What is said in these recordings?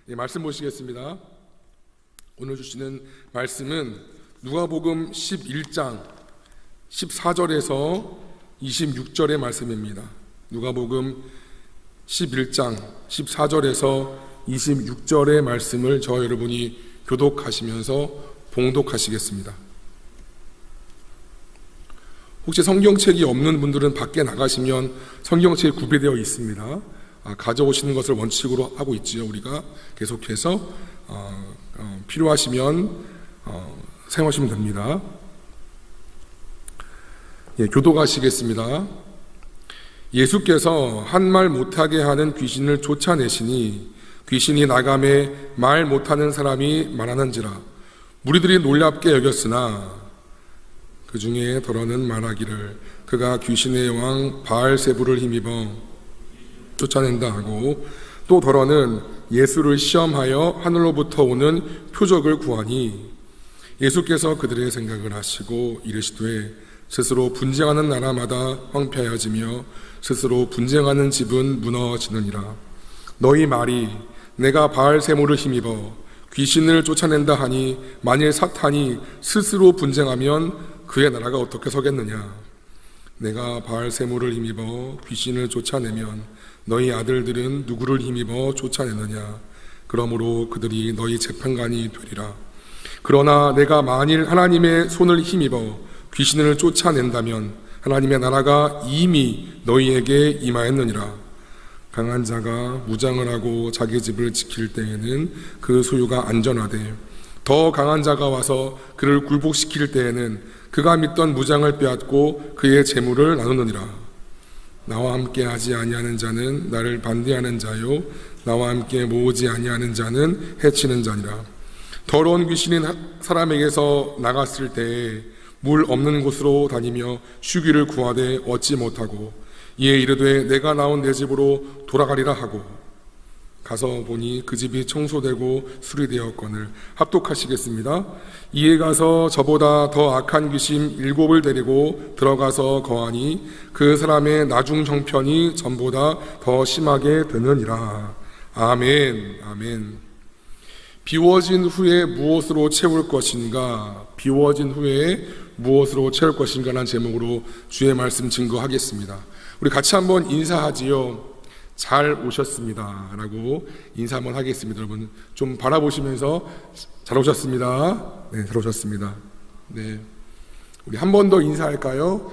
말씀 보시겠습니다. 오늘 주시는 말씀은 누가복음 11장 14절에서 26절의 말씀입니다. 누가복음 11장 14절에서 26절의 말씀을 저와 여러분이 교독하시면서 봉독하시겠습니다. 혹시 성경책이 없는 분들은 밖에 나가시면 성경책이 구비되어 있습니다. 가져오시는 것을 원칙으로 하고 있지요. 우리가 계속해서 필요하시면 사용하시면 됩니다. 교독하시겠습니다. 예수께서 한 말 못하게 하는 귀신을 쫓아내시니 귀신이 나감에 말 못하는 사람이 말하는지라. 무리들이 놀랍게 여겼으나 그 중에 더러는 말하기를 그가 귀신의 왕 바알세불을 힘입어 쫓아낸다 하고, 또 더러는 예수를 시험하여 하늘로부터 오는 표적을 구하니 예수께서 그들의 생각을 하시고 이르시되 스스로 분쟁하는 나라마다 황폐하여지며 스스로 분쟁하는 집은 무너지느니라. 너희 말이 내가 바알세모를 힘입어 귀신을 쫓아낸다 하니 만일 사탄이 스스로 분쟁하면 그의 나라가 어떻게 서겠느냐. 내가 바알세모를 힘입어 귀신을 쫓아내면 너희 아들들은 누구를 힘입어 쫓아내느냐. 그러므로 그들이 너희 재판관이 되리라. 그러나 내가 만일 하나님의 손을 힘입어 귀신을 쫓아낸다면 하나님의 나라가 이미 너희에게 임하였느니라. 강한 자가 무장을 하고 자기 집을 지킬 때에는 그 소유가 안전하되 더 강한 자가 와서 그를 굴복시킬 때에는 그가 믿던 무장을 빼앗고 그의 재물을 나누느니라. 나와 함께 하지 아니하는 자는 나를 반대하는 자요 나와 함께 모으지 아니하는 자는 해치는 자니라. 더러운 귀신이 사람에게서 나갔을 때에 물 없는 곳으로 다니며 쉬기를 구하되 얻지 못하고 이에 이르되 내가 나온 내 집으로 돌아가리라 하고 가서 보니 그 집이 청소되고 수리되었거늘 합독하시겠습니다. 이에 가서 저보다 더 악한 귀신 7을 데리고 들어가서 거하니 그 사람의 나중 형편이 전보다 더 심하게 되느니라. 아멘. 아멘. 비워진 후에 무엇으로 채울 것인가? 비워진 후에 무엇으로 채울 것인가? 라는 제목으로 주의 말씀 증거하겠습니다. 우리 같이 한번 인사하지요. 잘 오셨습니다 라고 인사 한번 하겠습니다. 여러분 좀 바라보시면서 잘 오셨습니다. 네, 잘 오셨습니다. 네, 우리 한 번 더 인사할까요?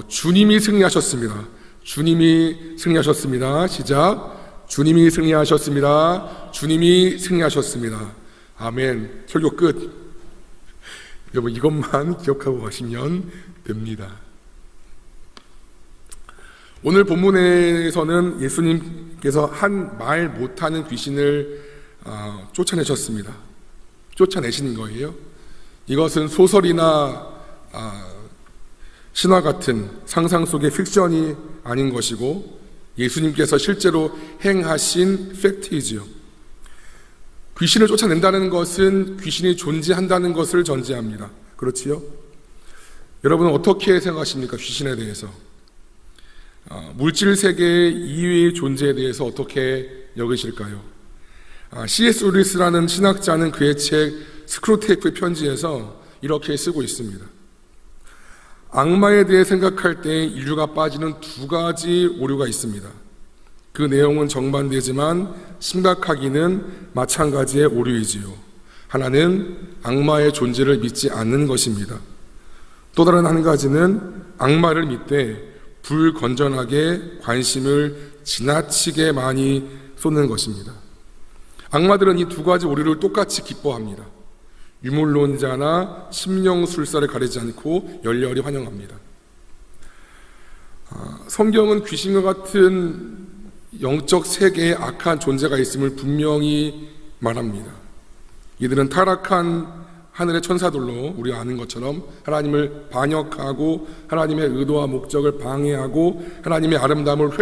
주님이 승리하셨습니다. 주님이 승리하셨습니다. 시작. 주님이 승리하셨습니다. 주님이 승리하셨습니다. 아멘. 설교 끝. 여러분 이것만 기억하고 가시면 됩니다. 오늘 본문에서는 예수님께서 한 말 못하는 귀신을 쫓아내셨습니다. 쫓아내시는 거예요. 이것은 소설이나 신화 같은 상상 속의 픽션이 아닌 것이고 예수님께서 실제로 행하신 팩트이지요. 귀신을 쫓아낸다는 것은 귀신이 존재한다는 것을 전제합니다. 그렇지요? 여러분은 어떻게 생각하십니까? 귀신에 대해서. 물질 세계 이외의 존재에 대해서 어떻게 여기실까요? C.S. 루이스라는 신학자는 그의 책 스크루테이프 편지에서 이렇게 쓰고 있습니다. 악마에 대해 생각할 때 인류가 빠지는 2가지 오류가 있습니다. 그 내용은 정반대지만 심각하기는 마찬가지의 오류이지요. 하나는 악마의 존재를 믿지 않는 것입니다. 또 다른 한 가지는 악마를 믿되 불건전하게 관심을 지나치게 많이 쏟는 것입니다. 악마들은 이 2가지 오류를 똑같이 기뻐합니다. 유물론자나 심령술사를 가리지 않고 열렬히 환영합니다. 성경은 귀신과 같은 영적 세계에 악한 존재가 있음을 분명히 말합니다. 이들은 타락한 하늘의 천사들로 우리가 아는 것처럼 하나님을 반역하고 하나님의 의도와 목적을 방해하고 하나님의 아름다움을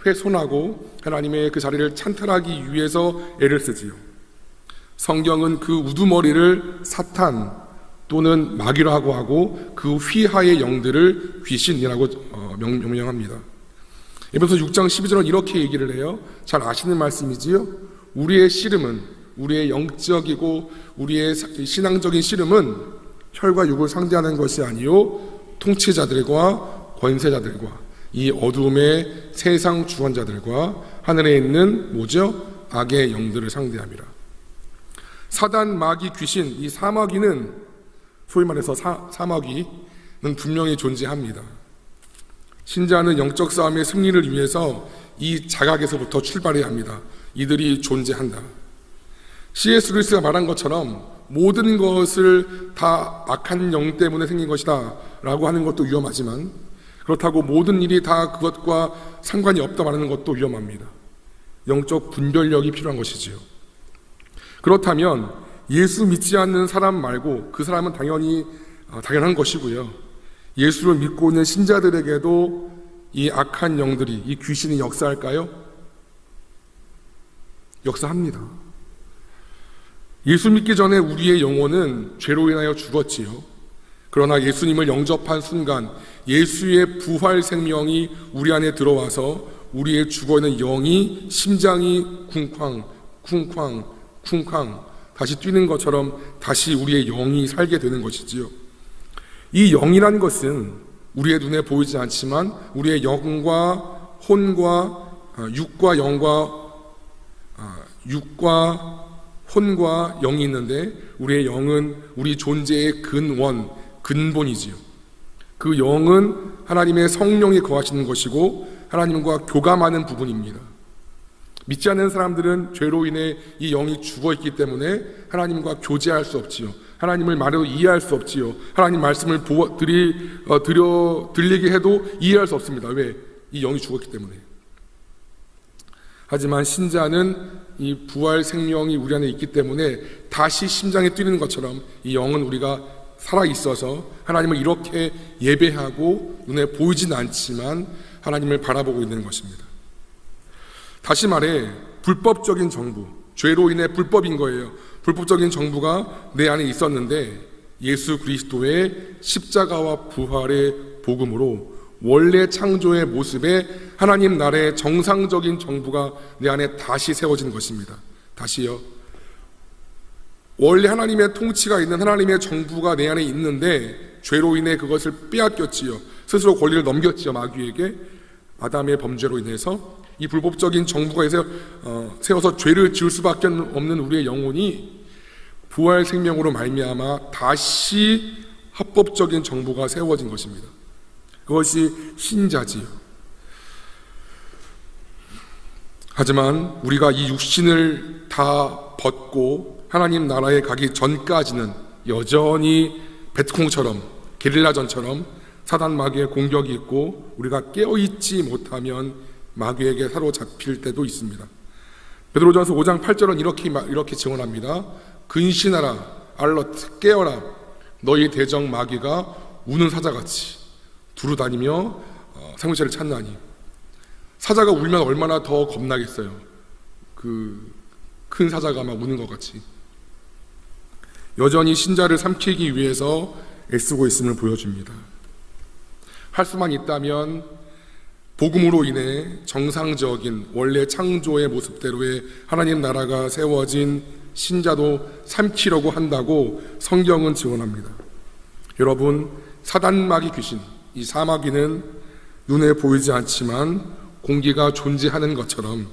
훼손하고 하나님의 그 자리를 찬탈하기 위해서 애를 쓰지요. 성경은 그 우두머리를 사탄 또는 마귀라고 하고 그 휘하의 영들을 귀신이라고 명명합니다. 에베소 6장 12절은 이렇게 얘기를 해요. 잘 아시는 말씀이지요. 우리의 씨름은, 우리의 영적이고 우리의 신앙적인 씨름은 혈과 육을 상대하는 것이 아니요 통치자들과 권세자들과 이 어두움의 세상 주관자들과 하늘에 있는 뭐죠? 악의 영들을 상대함이라. 사단, 마귀, 귀신, 이 사마귀는 소위 말해서 사마귀는 분명히 존재합니다. 신자는 영적 싸움의 승리를 위해서 이 자각에서부터 출발해야 합니다. 이들이 존재한다. C.S. 루이스가 말한 것처럼 모든 것을 다 악한 영 때문에 생긴 것이다 라고 하는 것도 위험하지만, 그렇다고 모든 일이 다 그것과 상관이 없다 말하는 것도 위험합니다. 영적 분별력이 필요한 것이지요. 그렇다면 예수 믿지 않는 사람 말고, 그 사람은 당연한 것이고요, 예수를 믿고 있는 신자들에게도 이 악한 영들이, 이 귀신이 역사할까요? 역사합니다. 예수 믿기 전에 우리의 영혼은 죄로 인하여 죽었지요. 그러나 예수님을 영접한 순간 예수의 부활 생명이 우리 안에 들어와서 우리의 죽어있는 영이, 심장이 쿵쾅 쿵쾅 쿵쾅 다시 뛰는 것처럼 다시 우리의 영이 살게 되는 것이지요. 이 영이라는 것은 우리의 눈에 보이지 않지만 우리의 영과 혼과 육과 혼과 영이 있는데, 우리의 영은 우리 존재의 근본이지요. 그 영은 하나님의 성령이 거하시는 것이고 하나님과 교감하는 부분입니다. 믿지 않는 사람들은 죄로 인해 이 영이 죽어있기 때문에 하나님과 교제할 수 없지요. 하나님을 말로 이해할 수 없지요. 하나님 말씀을 들리게 해도 이해할 수 없습니다. 왜? 이 영이 죽었기 때문에. 하지만 신자는 이 부활 생명이 우리 안에 있기 때문에 다시 심장에 뛰는 것처럼 이 영은 우리가 살아있어서 하나님을 이렇게 예배하고 눈에 보이진 않지만 하나님을 바라보고 있는 것입니다. 다시 말해 불법적인 정부, 죄로 인해 불법인 거예요. 불법적인 정부가 내 안에 있었는데 예수 그리스도의 십자가와 부활의 복음으로 원래 창조의 모습에 하나님 나라의 정상적인 정부가 내 안에 다시 세워진 것입니다. 다시요. 원래 하나님의 통치가 있는 하나님의 정부가 내 안에 있는데 죄로 인해 그것을 빼앗겼지요. 스스로 권리를 넘겼지요. 마귀에게. 아담의 범죄로 인해서 이 불법적인 정부가 세워서 죄를 지을 수밖에 없는 우리의 영혼이 부활 생명으로 말미암아 다시 합법적인 정부가 세워진 것입니다. 그것이 신자지요. 하지만 우리가 이 육신을 다 벗고 하나님 나라에 가기 전까지는 여전히 베트콩처럼, 게릴라전처럼 사단 마귀의 공격이 있고 우리가 깨어있지 못하면 마귀에게 사로잡힐 때도 있습니다. 베드로전서 5장 8절은 이렇게 증언합니다. 근신하라, 알러트, 깨어라. 너희 대적 마귀가 우는 사자같이 두루다니며 생물체를 찾나니. 사자가 울면 얼마나 더 겁나겠어요. 그 큰 사자가 막 우는 것 같이. 여전히 신자를 삼키기 위해서 애쓰고 있음을 보여줍니다. 할 수만 있다면 복음으로 인해 정상적인 원래 창조의 모습대로의 하나님 나라가 세워진 신자도 삼키려고 한다고 성경은 증언합니다. 여러분, 사단 마귀 귀신, 이 사마귀는 눈에 보이지 않지만 공기가 존재하는 것처럼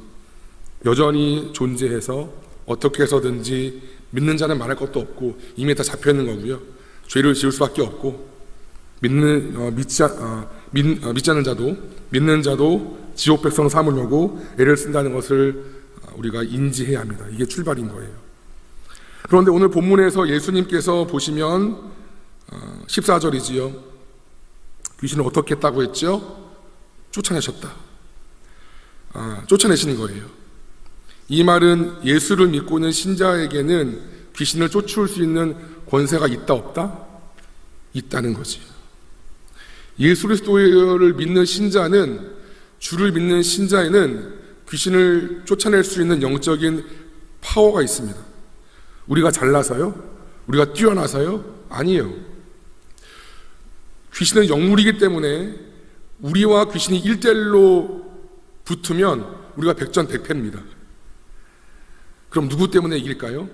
여전히 존재해서 어떻게 해서든지 믿는 자는 말할 것도 없고 이미 다 잡혀있는 거고요. 죄를 지을 수밖에 없고 믿지 않는 자도 믿는 자도 지옥 백성 삼으려고 애를 쓴다는 것을 우리가 인지해야 합니다. 이게 출발인 거예요. 그런데 오늘 본문에서 예수님께서 보시면 14절이지요. 귀신을 어떻게 했다고 했죠? 쫓아내셨다. 쫓아내시는 거예요. 이 말은 예수를 믿고 있는 신자에게는 귀신을 쫓을 수 있는 권세가 있다 없다? 있다는 거지. 예수 그리스도를 믿는 신자는, 주를 믿는 신자에는 귀신을 쫓아낼 수 있는 영적인 파워가 있습니다. 우리가 잘나서요? 우리가 뛰어나서요? 아니에요. 귀신은 영물이기 때문에 우리와 귀신이 1대1로 붙으면 우리가 백전백패입니다. 그럼 누구 때문에 이길까요?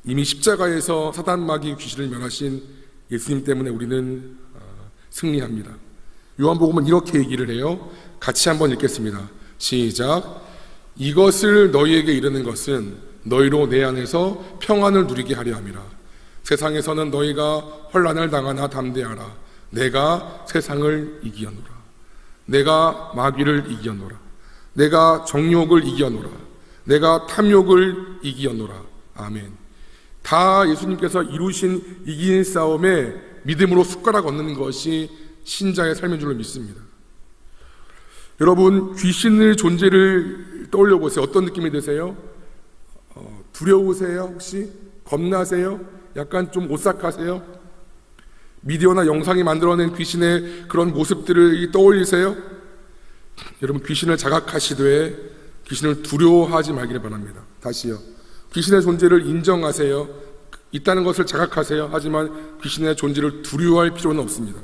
이미 십자가에서 사단 마귀 귀신을 멸하신 예수님 때문에 우리는 승리합니다. 요한복음은 이렇게 얘기를 해요. 같이 한번 읽겠습니다. 시작. 이것을 너희에게 이르는 것은 너희로 내 안에서 평안을 누리게 하려 함이라. 세상에서는 너희가 혼란을 당하나 담대하라. 내가 세상을 이기었노라. 내가 마귀를 이기었노라. 내가 정욕을 이기었노라. 내가 탐욕을 이기었노라. 아멘. 다 예수님께서 이루신 이긴 싸움에 믿음으로 숟가락 얹는 것이 신자의 삶인 줄로 믿습니다. 여러분, 귀신의 존재를 떠올려 보세요. 어떤 느낌이 드세요? 두려우세요? 혹시? 겁나세요? 약간 좀 오싹하세요? 미디어나 영상이 만들어낸 귀신의 그런 모습들을 떠올리세요? 여러분, 귀신을 자각하시되 귀신을 두려워하지 말기를 바랍니다. 다시요. 귀신의 존재를 인정하세요. 있다는 것을 자각하세요. 하지만 귀신의 존재를 두려워할 필요는 없습니다.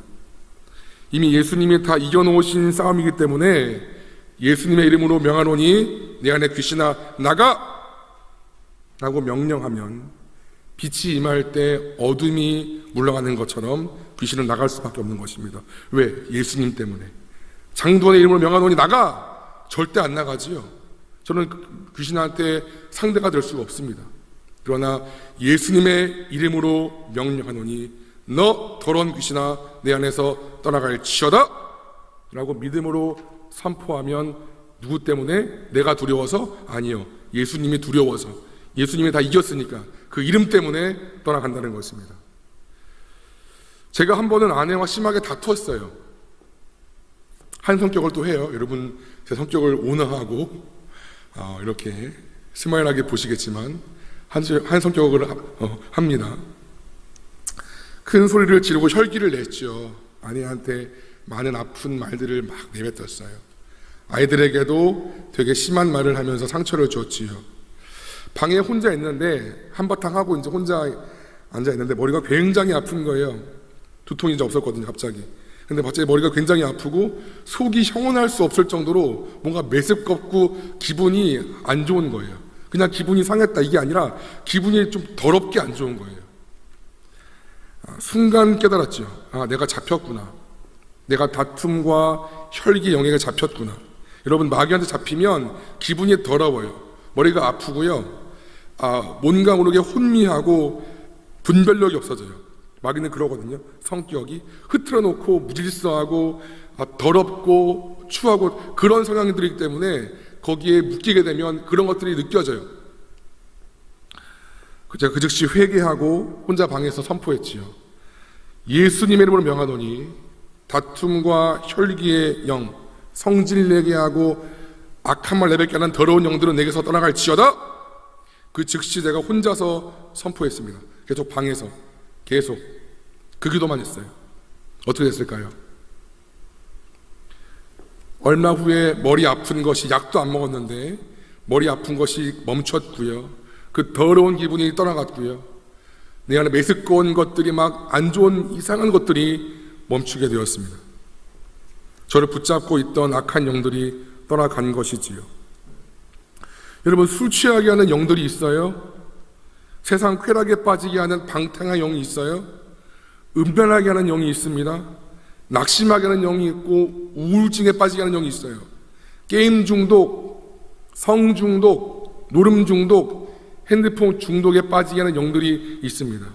이미 예수님이 다 이겨놓으신 싸움이기 때문에 예수님의 이름으로 명하노니 내 안에 귀신아 나가! 라고 명령하면 빛이 임할 때 어둠이 물러가는 것처럼 귀신은 나갈 수밖에 없는 것입니다. 왜? 예수님 때문에. 장도원의 이름으로 명하노니 나가! 절대 안 나가지요. 저는 귀신한테 상대가 될 수가 없습니다. 그러나 예수님의 이름으로 명령하노니 너 더러운 귀신아 내 안에서 떠나갈지어다 라고 믿음으로 선포하면 누구 때문에? 내가 두려워서? 아니요. 예수님이 두려워서. 예수님이 다 이겼으니까 그 이름 때문에 떠나간다는 것입니다. 제가 한 번은 아내와 심하게 다투었어요. 한 성격을 또 해요. 여러분 제 성격을 온화하고 이렇게 스마일하게 보시겠지만 한 성격을 합니다. 큰 소리를 지르고 혈기를 냈죠. 아내한테 많은 아픈 말들을 막 내뱉었어요. 아이들에게도 되게 심한 말을 하면서 상처를 줬지요. 방에 혼자 있는데 한바탕 하고 이제 혼자 앉아 있는데 머리가 굉장히 아픈 거예요. 두통이 이제 없었거든요, 갑자기. 근데 갑자기 머리가 굉장히 아프고 속이 형언할 수 없을 정도로 뭔가 메스껍고 기분이 안 좋은 거예요. 그냥 기분이 상했다 이게 아니라 기분이 좀 더럽게 안 좋은 거예요. 순간 깨달았죠. 내가 잡혔구나. 내가 다툼과 혈기 영역에 잡혔구나. 여러분, 마귀한테 잡히면 기분이 더러워요. 머리가 아프고요. 뭔가 모르게 혼미하고 분별력이 없어져요. 마귀는 그러거든요. 성격이 흐트러 놓고 무질서하고 더럽고 추하고 그런 성향들이기 때문에 거기에 묶이게 되면 그런 것들이 느껴져요. 제가 그 즉시 회개하고 혼자 방에서 선포했지요. 예수님의 이름으로 명하노니 다툼과 혈기의 영, 성질내게 하고 악한 말 내뱉게 하는 더러운 영들은 내게서 떠나갈지어다. 그 즉시 제가 혼자서 선포했습니다. 계속 방에서 계속 그 기도만 했어요. 어떻게 됐을까요? 얼마 후에 머리 아픈 것이, 약도 안 먹었는데 머리 아픈 것이 멈췄고요. 그 더러운 기분이 떠나갔고요. 내 안에 메스꺼운 것들이 막 안 좋은 이상한 것들이 멈추게 되었습니다. 저를 붙잡고 있던 악한 영들이 떠나간 것이지요. 여러분, 술 취하게 하는 영들이 있어요. 세상 쾌락에 빠지게 하는 방탕한 영이 있어요. 음란하게 하는 영이 있습니다. 낙심하게 하는 영이 있고 우울증에 빠지게 하는 영이 있어요. 게임 중독, 성 중독, 노름 중독, 핸드폰 중독에 빠지게 하는 영들이 있습니다.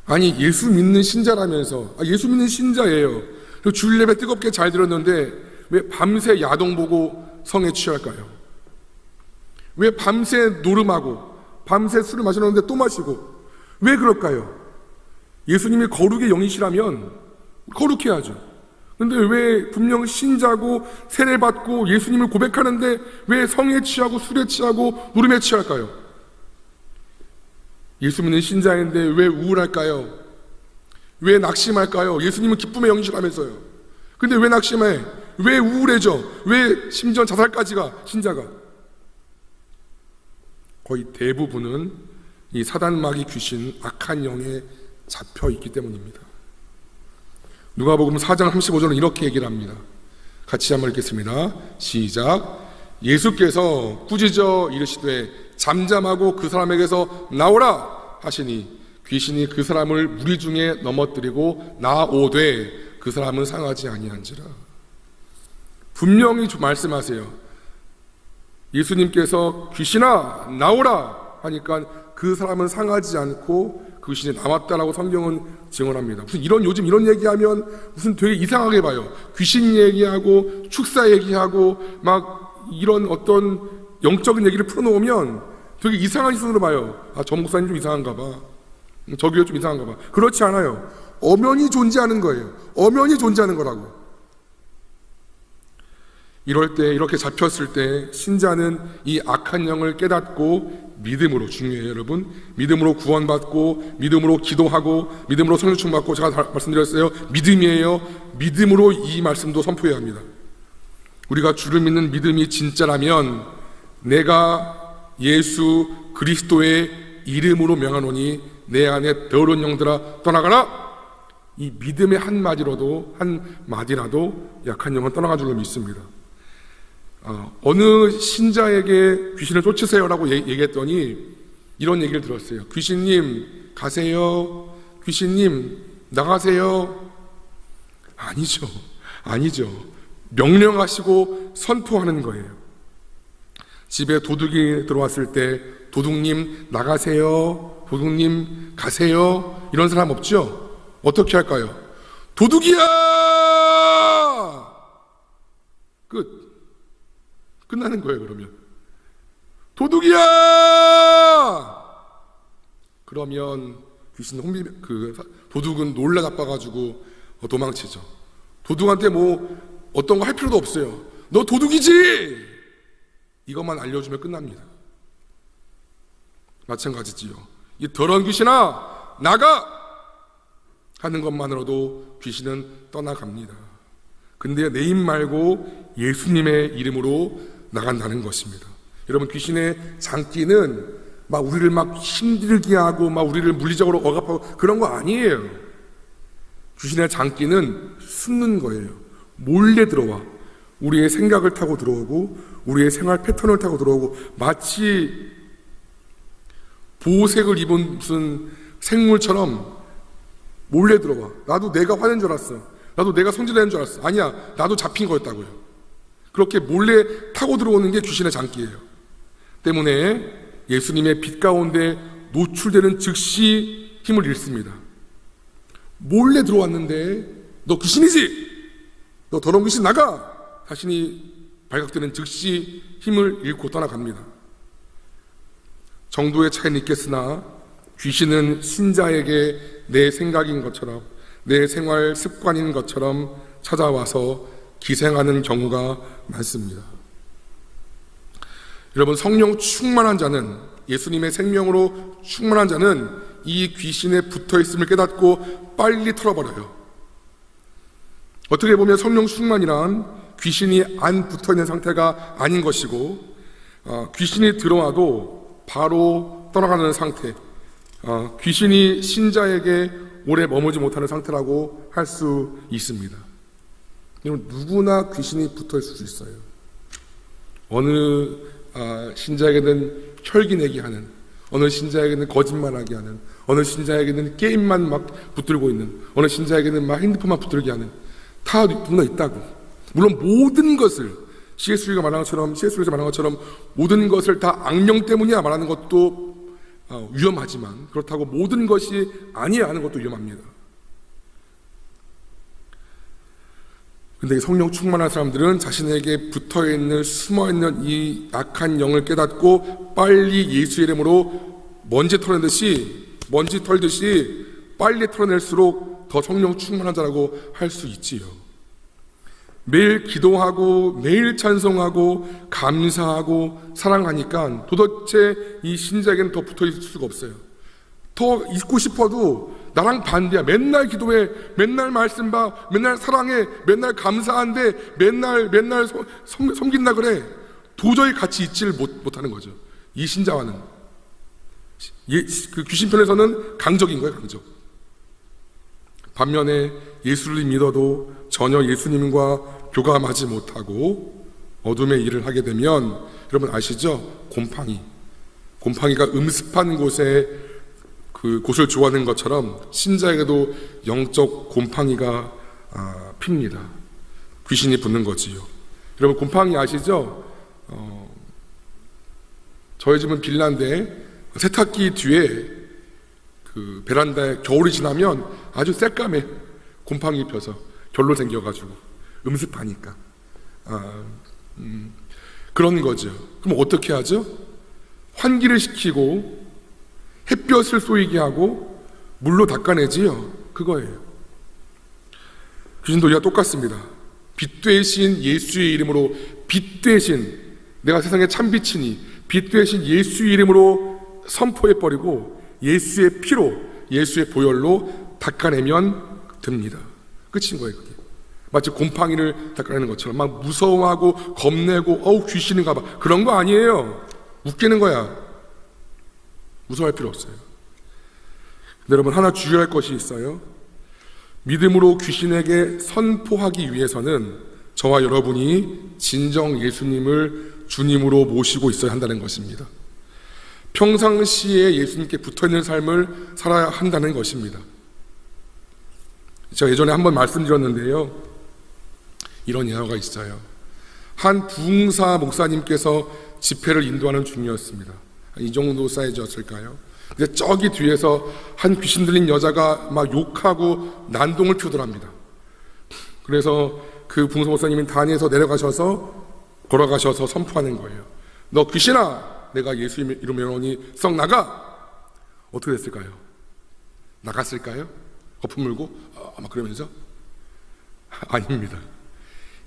아니, 예수 믿는 신자라면서, 예수 믿는 신자예요. 그리고 주일 예배 뜨겁게 잘 들었는데 왜 밤새 야동 보고 성에 취할까요? 왜 밤새 노름하고 밤새 술을 마시는데 또 마시고 왜 그럴까요? 예수님이 거룩의 영이시라면 거룩해야죠. 근데 왜 분명 신자고 세례받고 예수님을 고백하는데 왜 성에 취하고 술에 취하고 노름에 취할까요? 예수 믿는 신자인데 왜 우울할까요? 왜 낙심할까요? 예수님은 기쁨의 영이시라면서요. 근데 왜 낙심해? 왜 우울해져? 왜 심지어 자살까지가 신자가? 거의 대부분은 이 사단 마귀 귀신 악한 영에 잡혀 있기 때문입니다. 누가복음 4장 35절은 이렇게 얘기를 합니다. 같이 한번 읽겠습니다. 시작. 예수께서 꾸짖어 이르시되 잠잠하고 그 사람에게서 나오라 하시니 귀신이 그 사람을 무리 중에 넘어뜨리고 나오되 그 사람은 상하지 아니한지라. 분명히 말씀하세요. 예수님께서 귀신아 나오라 하니까 그 사람은 상하지 않고 그 귀신이 남았다라고 성경은 증언합니다. 무슨 요즘 이런 얘기하면 무슨 되게 이상하게 봐요. 귀신 얘기하고 축사 얘기하고 막 이런 어떤 영적인 얘기를 풀어놓으면 되게 이상한 시선으로 봐요. 아, 저 목사님 좀 이상한가 봐. 저 교회 좀 이상한가 봐. 그렇지 않아요. 엄연히 존재하는 거예요. 엄연히 존재하는 거라고. 이럴 때, 이렇게 잡혔을 때 신자는 이 악한 영을 깨닫고 믿음으로, 중요해요 여러분, 믿음으로 구원받고 믿음으로 기도하고 믿음으로 성령 충만받고, 제가 말씀드렸어요, 믿음이에요. 믿음으로 이 말씀도 선포해야 합니다. 우리가 주를 믿는 믿음이 진짜라면 내가 예수 그리스도의 이름으로 명하노니 내 안에 더러운 영들아 떠나가라. 이 믿음의 한마디라도 약한 영은 떠나가 줄로 믿습니다. 어느 신자에게 귀신을 쫓으세요라고 얘기했더니 이런 얘기를 들었어요. 귀신님 가세요. 귀신님 나가세요. 아니죠. 명령하시고 선포하는 거예요. 집에 도둑이 들어왔을 때 도둑님 나가세요. 도둑님 가세요. 이런 사람 없죠? 어떻게 할까요? 도둑이야! 끝나는 거예요. 그러면 도둑이야! 그러면 도둑은 놀라 나빠가지고 도망치죠. 도둑한테 뭐 어떤 거 할 필요도 없어요. 너 도둑이지! 이것만 알려주면 끝납니다. 마찬가지지요. 이 더러운 귀신아 나가! 하는 것만으로도 귀신은 떠나갑니다. 근데 내 입 말고 예수님의 이름으로 나간다는 것입니다. 여러분, 귀신의 장기는 막 우리를 막 힘들게 하고 막 우리를 물리적으로 억압하고 그런 거 아니에요. 귀신의 장기는 숨는 거예요. 몰래 들어와 우리의 생각을 타고 들어오고 우리의 생활 패턴을 타고 들어오고, 마치 보호색을 입은 무슨 생물처럼 몰래 들어와. 나도 내가 화낸 줄 알았어. 나도 내가 성질낸 줄 알았어. 아니야, 나도 잡힌 거였다고요. 그렇게 몰래 타고 들어오는 게 귀신의 장기예요. 때문에 예수님의 빛 가운데 노출되는 즉시 힘을 잃습니다. 몰래 들어왔는데 너 귀신이지? 너 더러운 귀신 나가! 자신이 발각되는 즉시 힘을 잃고 떠나갑니다. 정도의 차이는 있겠으나 귀신은 신자에게 내 생각인 것처럼, 내 생활 습관인 것처럼 찾아와서 기생하는 경우가 많습니다. 여러분, 성령 충만한 자는, 예수님의 생명으로 충만한 자는 이 귀신에 붙어있음을 깨닫고 빨리 털어버려요. 어떻게 보면 성령 충만이란 귀신이 안 붙어있는 상태가 아닌 것이고, 귀신이 들어와도 바로 떠나가는 상태, 귀신이 신자에게 오래 머무지 못하는 상태라고 할 수 있습니다. 누구나 귀신이 붙어 있을 수 있어요. 어느 신자에게는 혈기내기 하는, 어느 신자에게는 거짓말하게 하는, 어느 신자에게는 게임만 막 붙들고 있는, 어느 신자에게는 막 핸드폰만 붙들게 하는, 다 누구나 있다고. 물론 모든 것을 C.S. 말한 것처럼 모든 것을 다 악령 때문이야 말하는 것도 위험하지만, 그렇다고 모든 것이 아니야 하는 것도 위험합니다. 근데 성령 충만한 사람들은 자신에게 붙어있는, 숨어있는 이 악한 영을 깨닫고 빨리 예수 이름으로 먼지 털듯이 빨리 털어낼수록 더 성령 충만한 자라고 할 수 있지요. 매일 기도하고 매일 찬송하고 감사하고 사랑하니까 도대체 이 신자에게는 더 붙어있을 수가 없어요. 더 있고 싶어도 나랑 반대야. 맨날 기도해, 맨날 말씀 봐, 맨날 사랑해, 맨날 감사한데 맨날 섬긴다 그래. 도저히 같이 있지를 못하는 거죠. 이 신자와는. 그 귀신편에서는 강적인 거예요, 강적. 반면에 예수를 믿어도 전혀 예수님과 교감하지 못하고 어둠의 일을 하게 되면, 여러분 아시죠? 곰팡이. 곰팡이가 음습한 곳에 그 곳을 좋아하는 것처럼 신자에게도 영적 곰팡이가 핍니다. 귀신이 붙는 거지요. 여러분 곰팡이 아시죠? 저희 집은 빌라인데 세탁기 뒤에 그 베란다에 겨울이 지나면 아주 새까매 곰팡이 펴서 결로 생겨가지고 음습하니까 그런 거죠. 그럼 어떻게 하죠? 환기를 시키고 햇볕을 쏘이게 하고 물로 닦아내지요. 그거예요. 귀신도 우리가 똑같습니다. 빛 되신 예수의 이름으로, 빛 되신 내가 세상에 참빛이니 빛 되신 예수의 이름으로 선포해버리고 예수의 피로, 예수의 보혈로 닦아내면 됩니다. 끝인 거예요. 그게 마치 곰팡이를 닦아내는 것처럼 막 무서워하고 겁내고 귀신인가 봐 그런 거 아니에요. 웃기는 거야. 무서워할 필요 없어요. 근데 여러분 하나 주의할 것이 있어요. 믿음으로 귀신에게 선포하기 위해서는 저와 여러분이 진정 예수님을 주님으로 모시고 있어야 한다는 것입니다. 평상시에 예수님께 붙어있는 삶을 살아야 한다는 것입니다. 제가 예전에 한번 말씀드렸는데요, 이런 예화가 있어요. 한 부흥사 목사님께서 집회를 인도하는 중이었습니다. 이 정도 사이즈였을까요? 근데 저기 뒤에서 한 귀신 들린 여자가 막 욕하고 난동을 피우더랍니다. 그래서 그 부흥사 목사님이 단에서 내려가셔서 걸어가셔서 선포하는 거예요. 너 귀신아, 내가 예수 이름 명하노니 썩 나가. 어떻게 됐을까요? 나갔을까요? 거품 물고 막 그러면서? 아닙니다.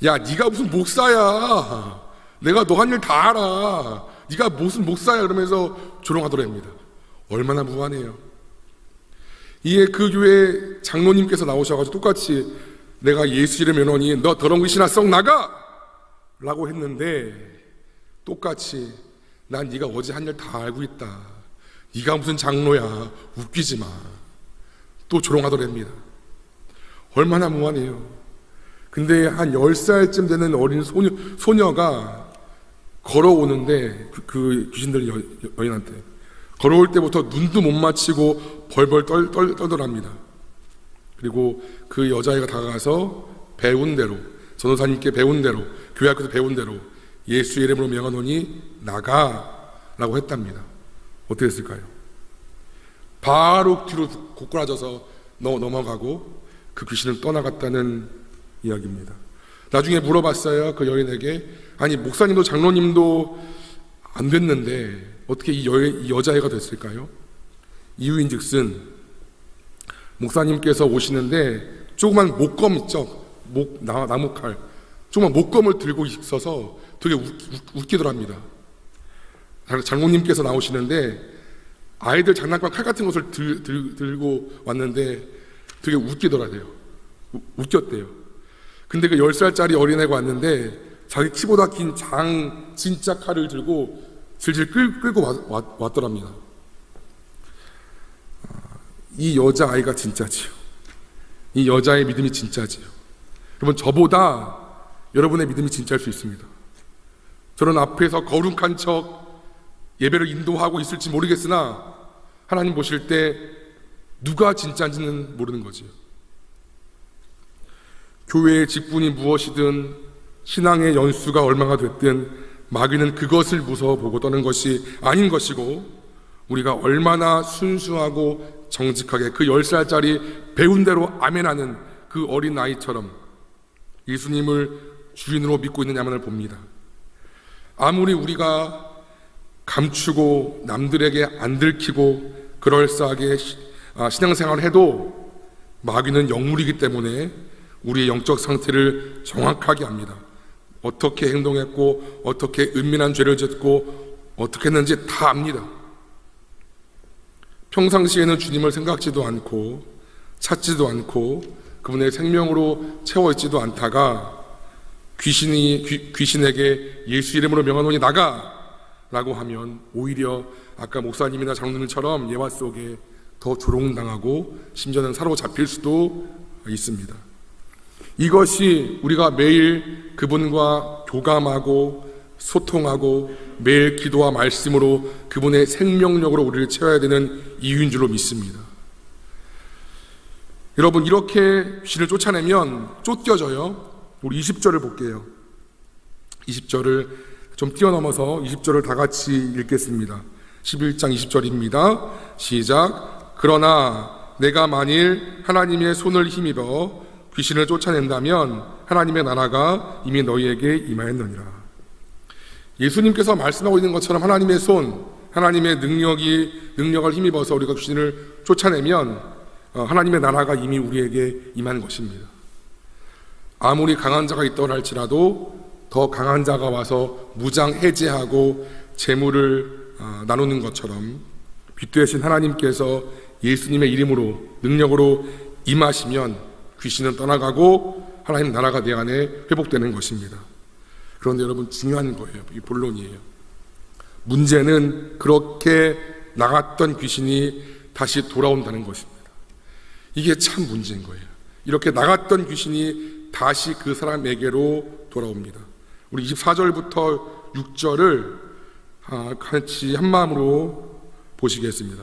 야, 네가 무슨 목사야. 내가 너 한 일 다 알아. 네가 무슨 목사야. 그러면서 조롱하더랍니다. 얼마나 무한해요. 이에 그 교회 장로님께서 나오셔가지고 똑같이 내가 예수 이름 명하노니 너 더러운 귀신아 썩 나가! 라고 했는데 똑같이 난 네가 어제 한 일 다 알고 있다. 네가 무슨 장로야. 웃기지 마. 또 조롱하더랍니다. 얼마나 무한해요. 근데 한 10살쯤 되는 어린 소녀가 걸어오는데 그 귀신들 여인한테 걸어올 때부터 눈도 못 맞히고 벌벌 떨더랍니다. 그리고 그 여자애가 다가가서 배운 대로, 전도사님께 배운 대로, 교회 앞에서 배운 대로 예수 이름으로 명하노니 나가라고 했답니다. 어떻게 했을까요? 바로 뒤로 고꾸라져서 넘어가고 그 귀신은 떠나갔다는 이야기입니다. 나중에 물어봤어요. 그 여인에게. 아니 목사님도 장로님도 안 됐는데 어떻게 이 여자애가 됐을까요? 이유인즉슨 목사님께서 오시는데 조그만 목검 있죠? 나무칼 조그만 목검을 들고 있어서 되게 웃기더랍니다. 장로님께서 나오시는데 아이들 장난감 칼 같은 것을 들고 왔는데 되게 웃기더라고요. 웃겼대요. 근데 그 10살짜리 어린애가 왔는데 자기 키보다 긴 진짜 칼을 들고 질질 끌고 왔더랍니다. 이 여자아이가 진짜지요. 이 여자의 믿음이 진짜지요. 여러분 저보다 여러분의 믿음이 진짜일 수 있습니다. 저는 앞에서 거룩한 척 예배를 인도하고 있을지 모르겠으나 하나님 보실 때 누가 진짜인지는 모르는 거지요. 교회의 직분이 무엇이든 신앙의 연수가 얼마가 됐든 마귀는 그것을 무서워 보고 떠는 것이 아닌 것이고 우리가 얼마나 순수하고 정직하게 그 10살짜리 배운 대로 아멘하는 그 어린 아이처럼 예수님을 주인으로 믿고 있느냐만을 봅니다. 아무리 우리가 감추고 남들에게 안 들키고 그럴싸하게 신앙생활을 해도 마귀는 영물이기 때문에 우리의 영적 상태를 정확하게 압니다. 어떻게 행동했고 어떻게 은밀한 죄를 짓고 어떻게 했는지 다 압니다. 평상시에는 주님을 생각지도 않고 찾지도 않고 그분의 생명으로 채워있지도 않다가 귀신에게 예수 이름으로 명하노니 나가! 라고 하면 오히려 아까 목사님이나 장로님처럼 예화 속에 더 조롱당하고 심지어는 사로잡힐 수도 있습니다. 이것이 우리가 매일 그분과 교감하고 소통하고 매일 기도와 말씀으로 그분의 생명력으로 우리를 채워야 되는 이유인 줄로 믿습니다. 여러분, 이렇게 귀신을 쫓아내면 쫓겨져요. 우리 20절을 볼게요. 20절을 좀 뛰어넘어서 20절을 다 같이 읽겠습니다. 11장 20절입니다. 시작. 그러나 내가 만일 하나님의 손을 힘입어 귀신을 쫓아낸다면 하나님의 나라가 이미 너희에게 임하였느니라. 예수님께서 말씀하고 있는 것처럼 하나님의 손, 하나님의 능력을 힘입어서 우리가 귀신을 쫓아내면 하나님의 나라가 이미 우리에게 임한 것입니다. 아무리 강한 자가 있더라 할지라도 더 강한 자가 와서 무장 해제하고 재물을 나누는 것처럼 빛되신 하나님께서 예수님의 이름으로 능력으로 임하시면 귀신은 떠나가고 하나님 나라가 내 안에 회복되는 것입니다. 그런데 여러분, 중요한 거예요. 이 본론이에요. 문제는 그렇게 나갔던 귀신이 다시 돌아온다는 것입니다. 이게 참 문제인 거예요. 이렇게 나갔던 귀신이 다시 그 사람에게로 돌아옵니다. 우리 24절부터 6절을 같이 한마음으로 보시겠습니다.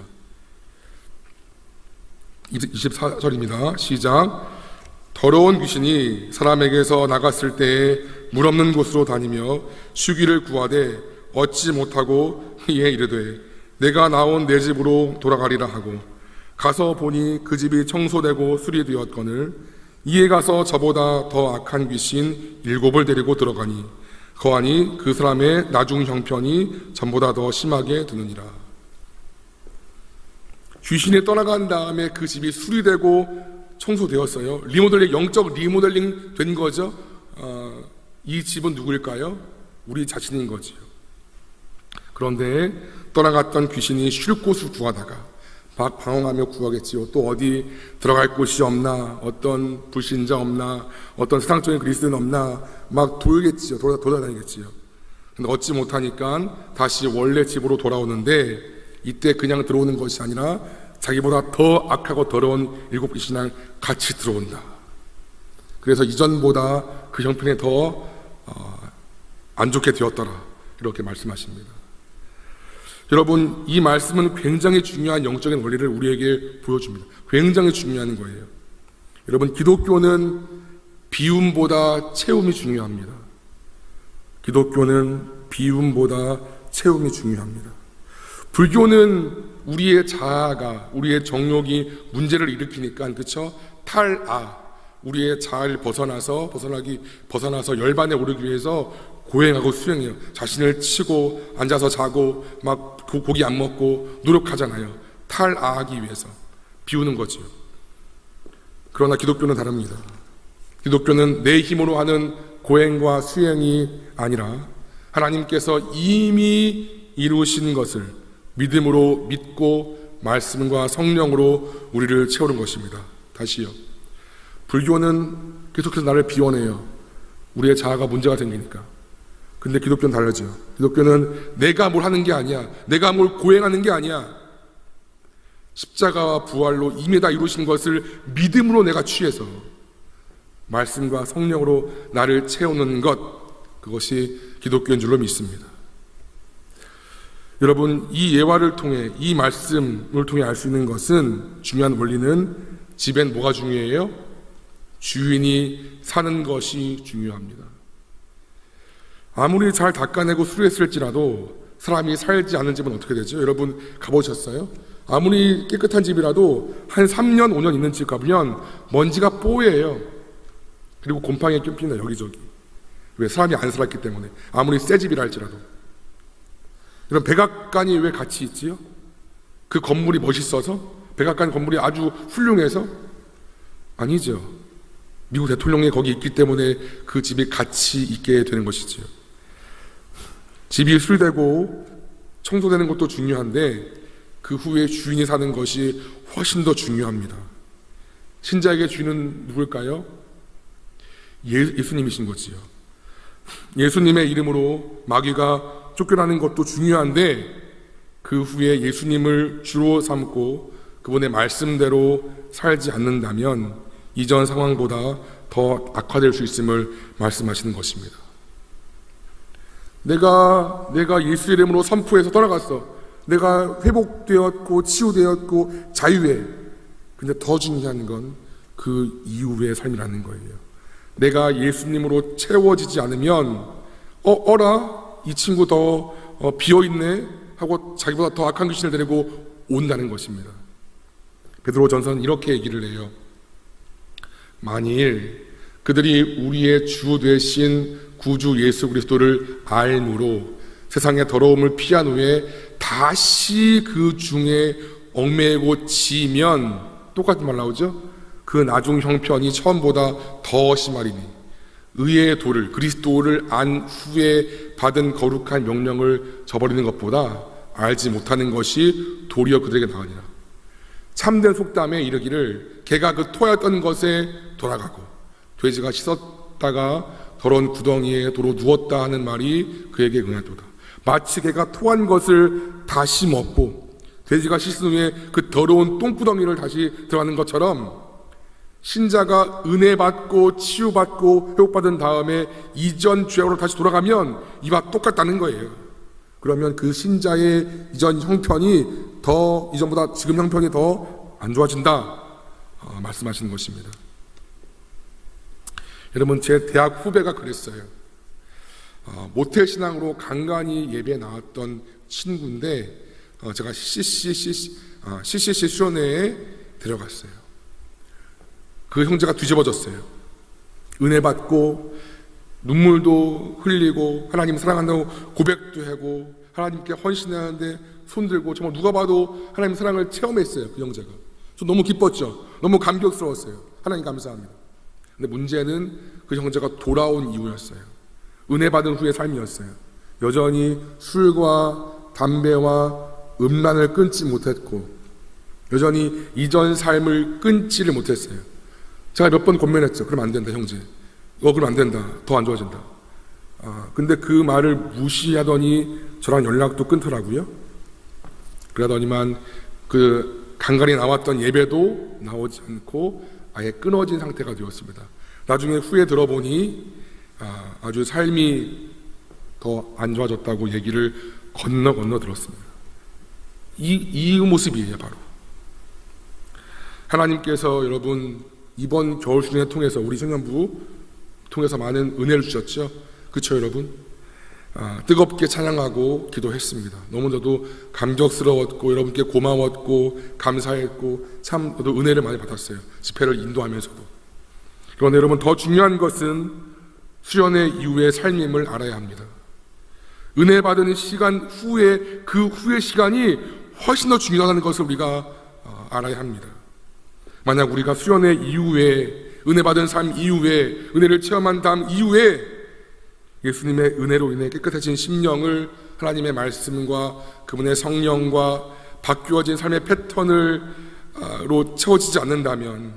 24절입니다. 시작. 더러운 귀신이 사람에게서 나갔을 때에 물 없는 곳으로 다니며 쉬기를 구하되 얻지 못하고 이에 이르되 내가 나온 내 집으로 돌아가리라 하고 가서 보니 그 집이 청소되고 수리되었거늘 이에 가서 저보다 더 악한 귀신 7을 데리고 들어가니 거하니 그 사람의 나중 형편이 전보다 더 심하게 드느니라. 귀신이 떠나간 다음에 그 집이 수리되고 청소되었어요. 영적 리모델링 된 거죠. 이 집은 누구일까요? 우리 자신인 거지요. 그런데 떠나갔던 귀신이 쉴 곳을 구하다가 막 방황하며 구하겠지요. 또 어디 들어갈 곳이 없나, 어떤 불신자 없나, 어떤 세상적인 그리스도인 없나 막 돌겠지요. 돌아다니겠지요. 근데 얻지 못하니까 다시 원래 집으로 돌아오는데 이때 그냥 들어오는 것이 아니라 자기보다 더 악하고 더러운 7 귀신이랑 같이 들어온다. 그래서 이전보다 그 형편이 더 안 좋게 되었더라. 이렇게 말씀하십니다. 여러분, 이 말씀은 굉장히 중요한 영적인 원리를 우리에게 보여줍니다. 굉장히 중요한 거예요. 여러분, 기독교는 비움보다 채움이 중요합니다. 기독교는 비움보다 채움이 중요합니다. 불교는 우리의 자아가, 우리의 정욕이 문제를 일으키니까, 그렇죠? 탈아, 우리의 자아를 벗어나서 열반에 오르기 위해서 고행하고 수행해요. 자신을 치고 앉아서 자고 막 고기 안 먹고 노력하잖아요. 탈아하기 위해서 비우는 거지요. 그러나 기독교는 다릅니다. 기독교는 내 힘으로 하는 고행과 수행이 아니라 하나님께서 이미 이루신 것을 믿음으로 믿고 말씀과 성령으로 우리를 채우는 것입니다. 다시요. 불교는 계속해서 나를 비워내요. 우리의 자아가 문제가 생기니까. 근데 기독교는 다르죠. 기독교는 내가 뭘 하는 게 아니야. 내가 뭘 고행하는 게 아니야. 십자가와 부활로 이미 다 이루신 것을 믿음으로 내가 취해서 말씀과 성령으로 나를 채우는 것, 그것이 기독교인 줄로 믿습니다. 여러분, 이 예화를 통해, 이 말씀을 통해 알 수 있는 것은, 중요한 원리는 집엔 뭐가 중요해요? 주인이 사는 것이 중요합니다. 아무리 잘 닦아내고 수리했을지라도 사람이 살지 않는 집은 어떻게 되죠? 여러분 가보셨어요? 아무리 깨끗한 집이라도 한 3년, 5년 있는 집 가보면 먼지가 뽀예요. 그리고 곰팡이에 껴입니다, 여기저기. 왜? 사람이 안 살았기 때문에. 아무리 새 집이라 할지라도. 여러분, 백악관이 왜 같이 있지요? 그 건물이 멋있어서? 백악관 건물이 아주 훌륭해서? 아니죠. 미국 대통령이 거기 있기 때문에 그 집이 같이 있게 되는 것이지요. 집이 수리되고 청소되는 것도 중요한데 그 후에 주인이 사는 것이 훨씬 더 중요합니다. 신자에게 주인은 누굴까요? 예수님이신 거지요. 예수님의 이름으로 마귀가 쫓겨나는 것도 중요한데 그 후에 예수님을 주로 삼고 그분의 말씀대로 살지 않는다면 이전 상황보다 더 악화될 수 있음을 말씀하시는 것입니다. 내가 예수 이름으로 선포해서 떠나갔어. 내가 회복되었고 치유되었고 자유해. 근데 더 중요한 건 그 이후의 삶이라는 거예요. 내가 예수님으로 채워지지 않으면 어라? 이 친구 더 비어있네? 하고 자기보다 더 악한 귀신을 데리고 온다는 것입니다. 베드로 전서는 이렇게 얘기를 해요. 만일 그들이 우리의 주 되신 구주 예수 그리스도를 알므로 세상의 더러움을 피한 후에 다시 그 중에 얽매이고 지면 똑같은 말 나오죠? 그 나중 형편이 처음보다 더 심하리니 의의 도를 그리스도를 안 후에 받은 거룩한 명령을 저버리는 것보다 알지 못하는 것이 도리어 그들에게 나으니라. 참된 속담에 이르기를 개가 그 토하였던 것에 돌아가고 돼지가 씻었다가 더러운 구덩이에 도로 누웠다 하는 말이 그에게 응하도다. 마치 개가 토한 것을 다시 먹고 돼지가 씻은 후에 그 더러운 똥구덩이를 다시 들어가는 것처럼 신자가 은혜 받고 치유받고 회복받은 다음에 이전 죄악으로 다시 돌아가면 이와 똑같다는 거예요. 그러면 그 신자의 이전 형편이 더 이전보다 지금 형편이 더 안 좋아진다 말씀하시는 것입니다. 여러분, 제 대학 후배가 그랬어요. 모태신앙으로 간간히 예배에 나왔던 친구인데 제가 CCC 수련회에 데려갔어요. 그 형제가 뒤집어졌어요. 은혜 받고 눈물도 흘리고 하나님 사랑한다고 고백도 하고 하나님께 헌신하는데 손들고 정말 누가 봐도 하나님 사랑을 체험했어요. 그 형제가. 저 너무 기뻤죠. 너무 감격스러웠어요. 하나님 감사합니다. 근데 문제는 그 형제가 돌아온 이유였어요. 은혜 받은 후의 삶이었어요. 여전히 술과 담배와 음란을 끊지 못했고 여전히 이전 삶을 끊지를 못했어요. 제가 몇 번 권면했죠. 그러면 안 된다, 형제. 그러면 안 된다. 더 안 좋아진다. 근데 그 말을 무시하더니 저랑 연락도 끊더라고요. 그러더니만 그 간간히 나왔던 예배도 나오지 않고 아예 끊어진 상태가 되었습니다. 나중에 후에 들어보니 아주 삶이 더 안 좋아졌다고 얘기를 건너 들었습니다. 이 모습이에요, 바로. 하나님께서 여러분 이번 겨울 수련회 통해서 우리 청년부 통해서 많은 은혜를 주셨죠. 그렇죠, 여러분? 뜨겁게 찬양하고 기도했습니다. 너무나도 감격스러웠고 여러분께 고마웠고 감사했고 참 저도 은혜를 많이 받았어요. 집회를 인도하면서도. 그런데 여러분, 더 중요한 것은 수련회 이후의 삶임을 알아야 합니다. 은혜 받은 시간 후에 그 후의 시간이 훨씬 더 중요하다는 것을 우리가 알아야 합니다. 만약 우리가 수련회 이후에 은혜 받은 삶 이후에 은혜를 체험한 다음 이후에 예수님의 은혜로 인해 깨끗해진 심령을 하나님의 말씀과 그분의 성령과 바뀌어진 삶의 패턴으로 채워지지 않는다면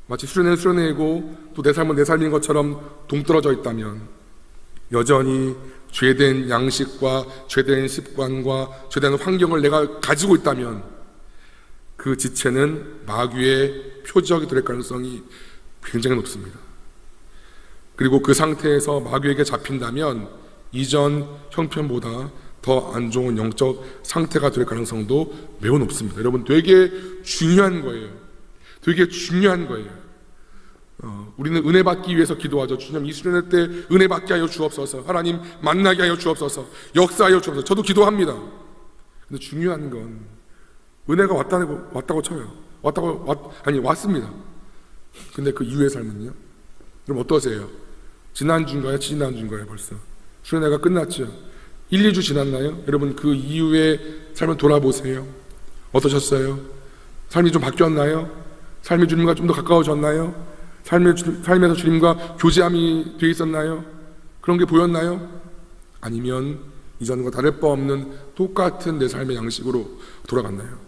마치 수련회는 수련회이고 또 내 삶은 내 삶인 것처럼 동떨어져 있다면 여전히 죄된 양식과 죄된 습관과 죄된 환경을 내가 가지고 있다면 그 지체는 마귀의 표적이 될 가능성이 굉장히 높습니다. 그리고 그 상태에서 마귀에게 잡힌다면 이전 형편보다 더 안 좋은 영적 상태가 될 가능성도 매우 높습니다. 여러분, 되게 중요한 거예요. 되게 중요한 거예요. 우리는 은혜 받기 위해서 기도하죠. 주님, 이 수련회 때 은혜 받게 하여 주옵소서. 하나님 만나게 하여 주옵소서. 역사하여 주옵소서. 저도 기도합니다. 근데 중요한 건 은혜가 왔다고 쳐요. 왔습니다. 근데 그 이후의 삶은요? 그럼 어떠세요? 지난주인가요? 지난주인가요? 벌써 수련회가 끝났죠. 1, 2주 지났나요? 여러분, 그 이후의 삶을 돌아보세요. 어떠셨어요? 삶이 좀 바뀌었나요? 삶이 주님과 좀 더 가까워졌나요? 삶에서 주님과 교제함이 돼 있었나요? 그런 게 보였나요? 아니면 이전과 다를 바 없는 똑같은 내 삶의 양식으로 돌아갔나요?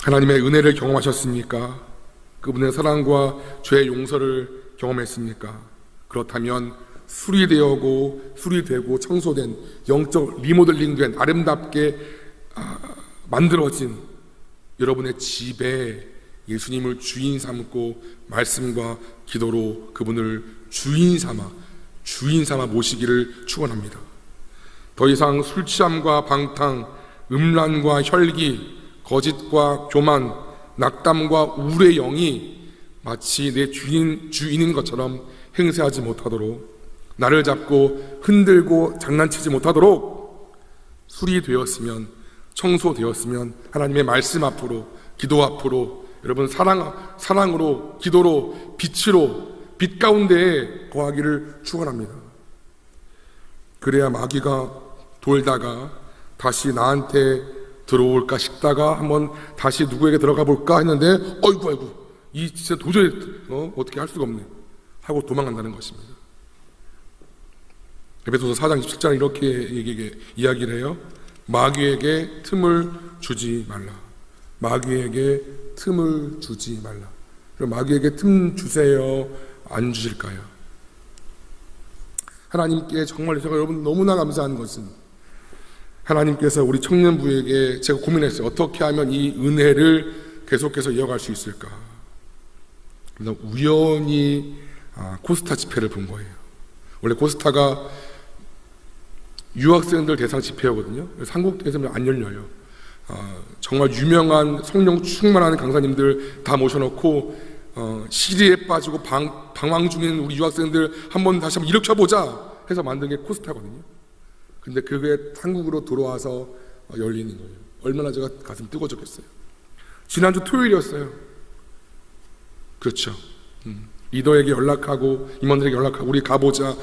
하나님의 은혜를 경험하셨습니까? 그분의 사랑과 죄의 용서를 경험했습니까? 그렇다면 수리되고 청소된 영적 리모델링된 아름답게 만들어진 여러분의 집에 예수님을 주인 삼고 말씀과 기도로 그분을 주인 삼아 모시기를 축원합니다. 더 이상 술 취함과 방탕, 음란과 혈기, 거짓과 교만, 낙담과 우울의 영이 마치 내 주인인 것처럼 행세하지 못하도록, 나를 잡고 흔들고 장난치지 못하도록 수리되었으면, 청소되었으면 하나님의 말씀 앞으로, 기도 앞으로, 여러분 사랑으로, 기도로, 빛으로, 빛 가운데에 거하기를 축원합니다. 그래야 마귀가 돌다가 다시 나한테 들어올까 싶다가 한번 다시 누구에게 들어가 볼까 했는데 어이구 이 진짜 도저히 어떻게 할 수가 없네 하고 도망간다는 것입니다. 에베소서 4장 27절에 이렇게 이야기를 해요. 마귀에게 틈을 주지 말라. 마귀에게 틈을 주지 말라. 그럼 마귀에게 틈 주세요? 안 주실까요? 하나님께 정말 제가 여러분 너무나 감사한 것은 하나님께서 우리 청년부에게, 제가 고민했어요. 어떻게 하면 이 은혜를 계속해서 이어갈 수 있을까? 우연히 코스타 집회를 본 거예요. 원래 코스타가 유학생들 대상 집회거든요. 한국에서는 안 열려요. 정말 유명한 성령 충만한 강사님들 다 모셔놓고 시리에 빠지고 방황 중인 우리 유학생들 다시 한번 일으켜보자 해서 만든 게 코스타거든요. 근데 그게 한국으로 들어와서 열리는 거예요. 얼마나 제가 가슴 뜨거워졌겠어요. 지난주 토요일이었어요. 그렇죠. 리더에게 연락하고 임원들에게 연락하고 우리 가보자.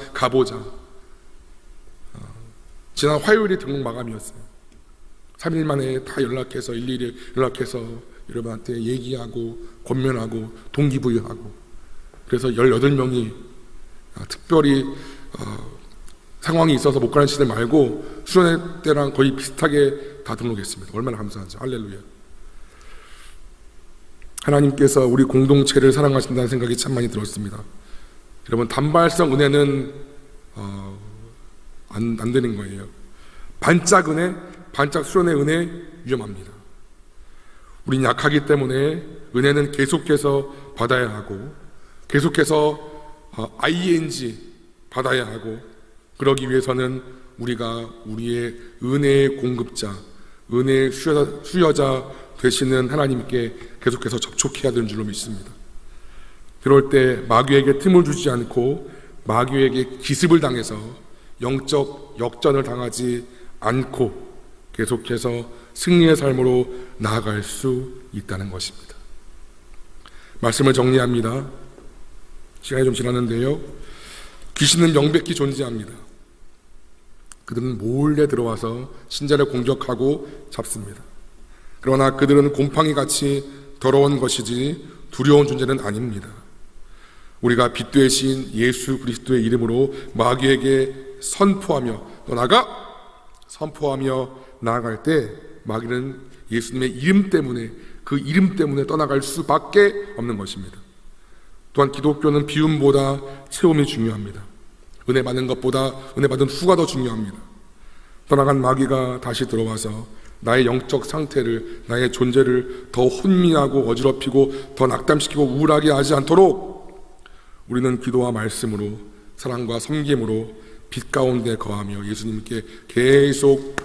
지난 화요일이 등록 마감이었어요. 3일 만에 다 연락해서 일일이 연락해서 여러분한테 얘기하고 권면하고 동기부여하고, 그래서 18명이 특별히 상황이 있어서 못 가는 시대 말고 수련회 때랑 거의 비슷하게 다 등록했습니다. 얼마나 감사하죠. 할렐루야. 하나님께서 우리 공동체를 사랑하신다는 생각이 참 많이 들었습니다. 여러분, 단발성 은혜는 안 되는 거예요. 반짝 은혜, 반짝 수련의 은혜 위험합니다. 우린 약하기 때문에 은혜는 계속해서 받아야 하고, 계속해서 ing 받아야 하고, 그러기 위해서는 우리가 우리의 은혜의 공급자, 은혜의 수여자 되시는 하나님께 계속해서 접촉해야 되는 줄로 믿습니다. 그럴 때 마귀에게 틈을 주지 않고 마귀에게 기습을 당해서 영적 역전을 당하지 않고 계속해서 승리의 삶으로 나아갈 수 있다는 것입니다. 말씀을 정리합니다. 시간이 좀 지났는데요. 귀신은 명백히 존재합니다. 그들은 몰래 들어와서 신자를 공격하고 잡습니다. 그러나 그들은 곰팡이같이 더러운 것이지 두려운 존재는 아닙니다. 우리가 빛 되신 예수 그리스도의 이름으로 마귀에게 선포하며 나아갈 때 마귀는 예수님의 이름 때문에, 그 이름 때문에 떠나갈 수밖에 없는 것입니다. 또한 기독교는 비움보다 체험이 중요합니다. 은혜 받는 것보다 은혜 받은 후가 더 중요합니다. 떠나간 마귀가 다시 들어와서 나의 영적 상태를, 나의 존재를 더 혼미하고 어지럽히고 더 낙담시키고 우울하게 하지 않도록 우리는 기도와 말씀으로, 사랑과 섬김으로 빛 가운데 거하며 예수님께 계속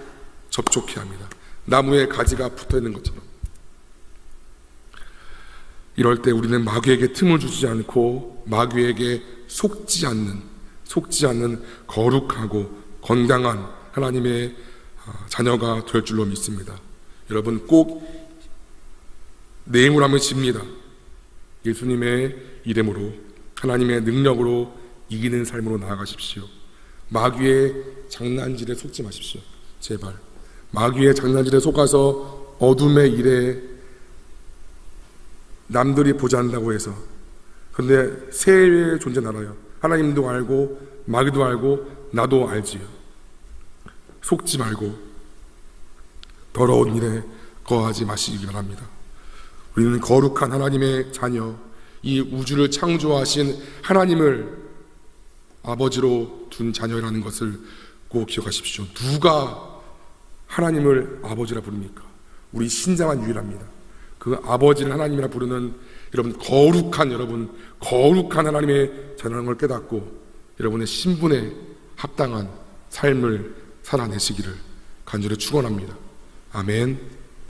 접촉해야 합니다. 나무에 가지가 붙어있는 것처럼. 이럴 때 우리는 마귀에게 틈을 주지 않고 마귀에게 속지 않는 거룩하고 건강한 하나님의 자녀가 될 줄로 믿습니다. 여러분 꼭 내 힘으로 하면 집니다. 예수님의 이름으로, 하나님의 능력으로 이기는 삶으로 나아가십시오. 마귀의 장난질에 속지 마십시오. 제발. 마귀의 장난질에 속아서 어둠의 일에 남들이 보지 않는다고 해서, 근데 세의 존재는 알아요. 하나님도 알고 마귀도 알고 나도 알지요. 속지 말고 더러운 일에 거하지 마시기 바랍니다. 우리는 거룩한 하나님의 자녀, 이 우주를 창조하신 하나님을 아버지로 둔 자녀라는 것을 꼭 기억하십시오. 누가 하나님을 아버지라 부릅니까? 우리 신자만 유일합니다. 그 아버지를 하나님이라 부르는 여러분 거룩한 하나님의 자녀라는 걸 깨닫고 여러분의 신분에 합당한 삶을 살아내시기를 간절히 축원합니다. 아멘.